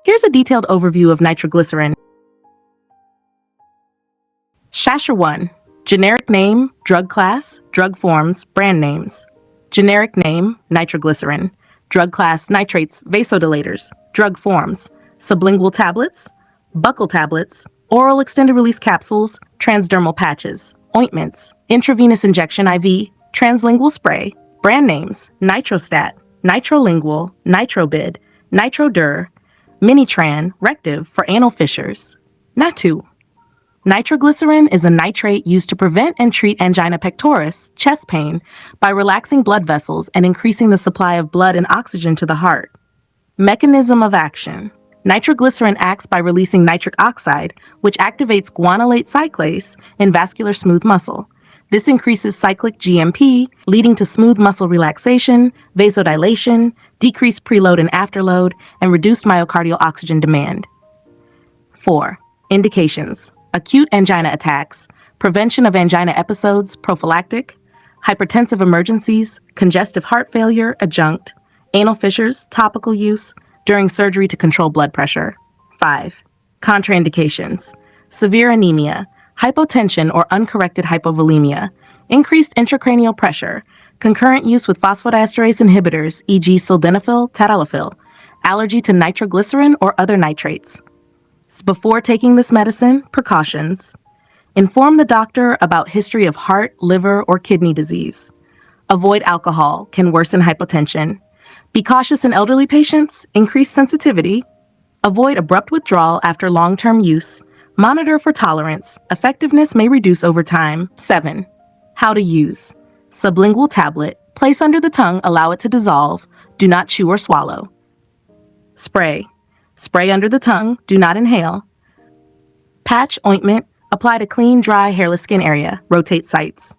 Here's a detailed overview of nitroglycerin. Chapter 1. Generic name, drug class, drug forms, brand names. Generic name, nitroglycerin. Drug class, nitrates, vasodilators. Drug forms, sublingual tablets, buccal tablets, oral extended-release capsules, transdermal patches, ointments, intravenous injection IV, translingual spray. Brand names, Nitrostat, Nitrolingual, Nitrobid, Nitrodur, Minitran, Rective for anal fissures. Natu. Nitroglycerin is a nitrate used to prevent and treat angina pectoris, chest pain, by relaxing blood vessels and increasing the supply of blood and oxygen to the heart. Mechanism of action. Nitroglycerin acts by releasing nitric oxide, which activates guanylate cyclase in vascular smooth muscle. This increases cyclic GMP, leading to smooth muscle relaxation, vasodilation, decreased preload and afterload, and reduced myocardial oxygen demand. 4. Indications. Acute angina attacks, prevention of angina episodes, prophylactic, hypertensive emergencies, congestive heart failure, adjunct, anal fissures, topical use, during surgery to control blood pressure. 5. Contraindications. Severe anemia, hypotension or uncorrected hypovolemia, increased intracranial pressure, concurrent use with phosphodiesterase inhibitors, e.g. sildenafil, tadalafil, allergy to nitroglycerin or other nitrates. Before taking this medicine, precautions. Inform the doctor about history of heart, liver, or kidney disease. Avoid alcohol, can worsen hypotension. Be cautious in elderly patients, increase sensitivity. Avoid abrupt withdrawal after long-term use. Monitor for tolerance. Effectiveness may reduce over time. 7. How to use. Sublingual tablet. Place under the tongue, allow it to dissolve. Do not chew or swallow. Spray. Spray under the tongue, do not inhale. Patch ointment, apply to clean, dry, hairless skin area, rotate sites.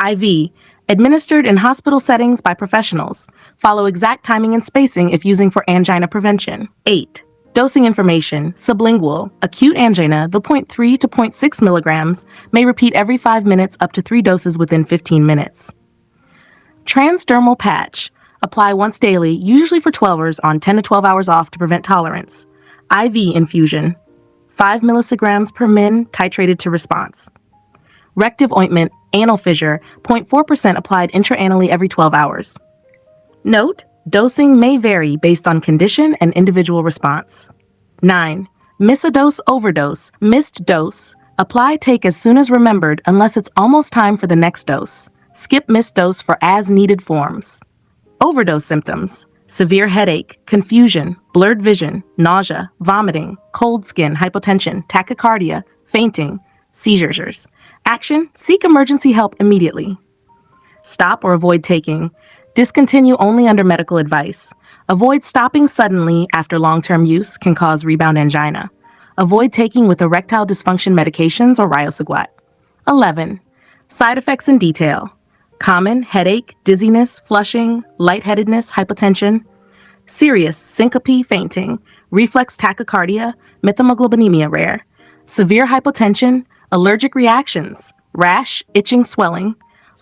IV, administered in hospital settings by professionals. Follow exact timing and spacing if using for angina prevention. 8. Dosing information, sublingual, acute angina, the 0.3 to 0.6 milligrams, may repeat every 5 minutes up to 3 doses within 15 minutes. Transdermal patch, apply once daily, usually for 12 hours on 10 to 12 hours off to prevent tolerance. IV infusion, 5 milligrams per min, titrated to response. Rective ointment, anal fissure, 0.4% applied intraanally every 12 hours. Note, dosing may vary based on condition and individual response. 9. Miss a dose, overdose, missed dose, apply take as soon as remembered unless it's almost time for the next dose. Skip missed dose for as-needed forms. Overdose symptoms, severe headache, confusion, blurred vision, nausea, vomiting, cold skin, hypotension, tachycardia, fainting, seizures. Action, seek emergency help immediately. Stop or avoid taking. Discontinue only under medical advice. Avoid stopping suddenly after long-term use, can cause rebound angina. Avoid taking with erectile dysfunction medications or riosuguat. 11. Side effects in detail. Common headache, dizziness, flushing, lightheadedness, hypotension. Serious syncope, fainting, reflex tachycardia, methemoglobinemia rare. Severe hypotension, allergic reactions, rash, itching, swelling.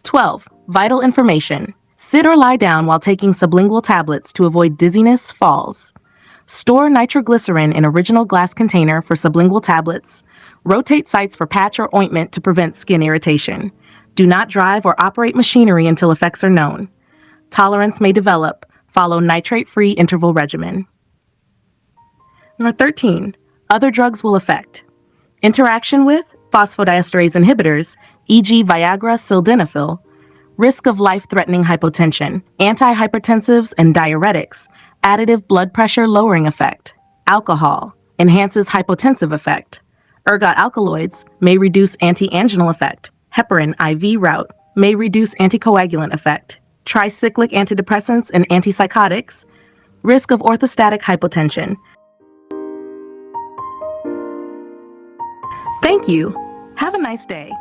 12. Vital information. Sit or lie down while taking sublingual tablets to avoid dizziness, falls. Store nitroglycerin in original glass container for sublingual tablets. Rotate sites for patch or ointment to prevent skin irritation. Do not drive or operate machinery until effects are known. Tolerance may develop. Follow nitrate-free interval regimen. Number 13. Other drugs will affect. Interaction with phosphodiesterase inhibitors, e.g. Viagra, sildenafil. Risk of life-threatening hypotension, antihypertensives and diuretics, additive blood pressure lowering effect. Alcohol enhances hypotensive effect. Ergot alkaloids may reduce anti-anginal effect. Heparin IV route may reduce anticoagulant effect. Tricyclic antidepressants and antipsychotics, risk of orthostatic hypotension. Thank you. Have a nice day.